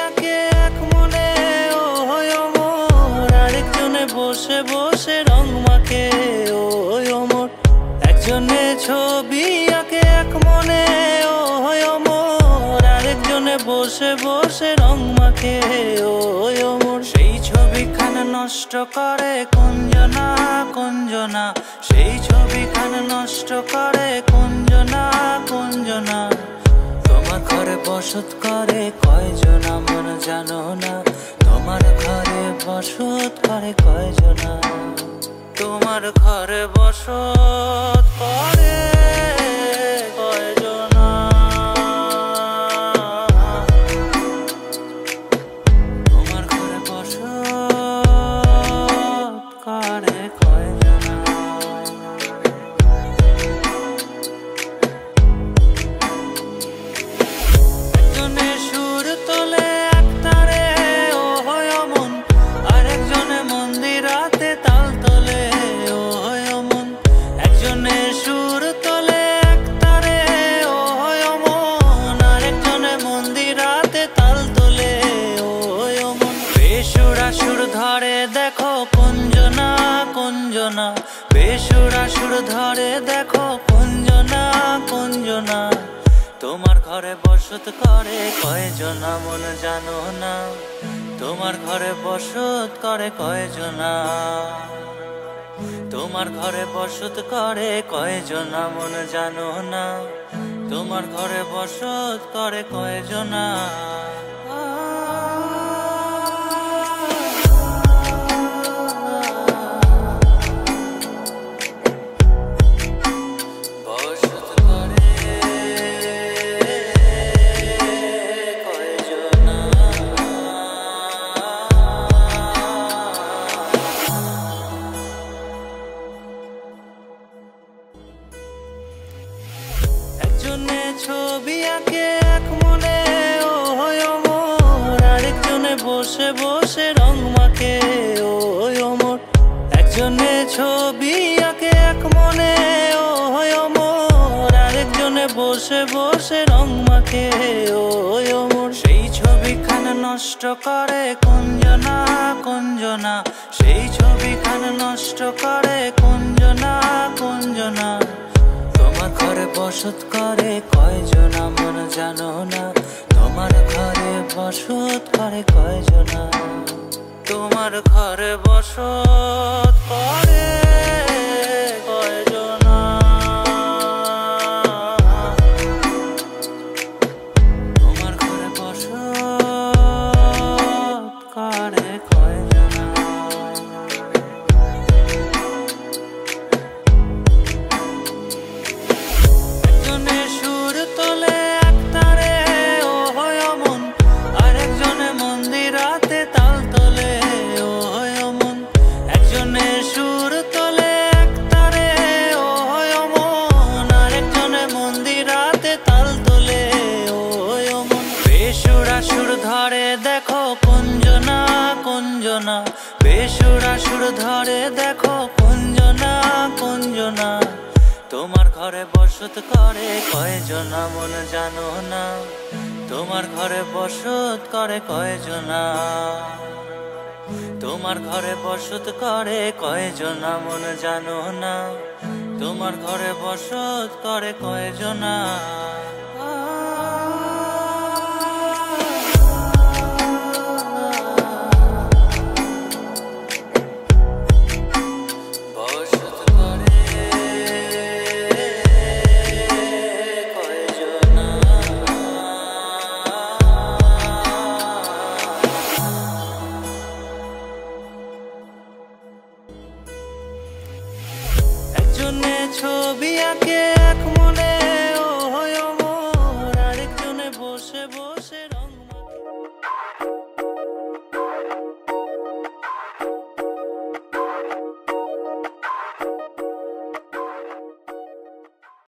আঁকে এক মনে ও অমর, আরেকজনে বসে বসে রং মাখে ও অমর। একজনে ছবি আঁকে এক মনে ও অমর, আরেকজনে বসে বসে রং মাখে ও অমর। সেই ছবিখান নষ্ট করে কুঞ্জনা কুঞ্জনা, সেই ছবিখান নষ্ট করে কুঞ্জনা কুঞ্জনা। তোমার ঘরে বসত করে কয়জনা মন জানো না, তোমার ঘরে বসত করে কয়জনা, তোমার ঘরে বসত করে কয়জনা, তোমার ঘরে বসত করে কয়জনা। একজনে সুর তোলে এক তারে ও অমন, আরেকজনে মন্দিরাতে তাল তোলে ও অমন। একজনে সুর তোলে এক তারে ও অমন, আরেকজনে মন্দিরাতে তাল তোলে ও অমন। বেসুরা সুর ধরে দেখো কুঞ্জনা কুঞ্জনা, বেসুরা সুর ধরে দেখো কুঞ্জনা কুঞ্জনা। তোমার ঘরে বসত করে কয়জনা মন জানো না, তোমার ঘরে বসত করে কয়জনা, তোমার ঘরে বসত করে কয়জনা মন জানো না, তোমার ঘরে বসত করে কয়জনা। একজনে ছবি আঁকে এক মনে ও অমর, আরেকজনে বসে বসে রং মাখে ও অমর। একজনে ছবি আঁকে এক মনে ও অমর, আরেকজনে বসে বসে রং মাখে ও অমর। সেই ছবিখান নষ্ট করে কুঞ্জনা কুঞ্জনা, সেই ছবিখান নষ্ট করে কুঞ্জনা কুঞ্জনা। তোমার ঘরে বসত করে কয়জনা মন জানো না, তোমার ঘরে বসত করে কয়জনা, তোমার ঘরে বসত করে কয়জনা, তোমার ঘরে বসত করে কয়জনা। একজনে সুর তোলে এক তারে ও অমন, আরেকজনে মন্দিরাতে তাল তোলে ও অমন। একজনে সুর তোলে এক তারে ও অমন, আরেকজনে মন্দিরাতে তাল তোলে ও অমন। বেসুরা সুর ধরে দেখো কুঞ্জনা কুঞ্জনা, বেসুরা সুর ধরে দেখো কুঞ্জনা কুঞ্জনা। তোমার ঘরে বসত করে কয়জনা মন জানো না, তোমার ঘরে বসত করে কয়জনা, তোমার ঘরে বসত করে কয়জনা মন জানো না, তোমার ঘরে বসত করে কয়জনা।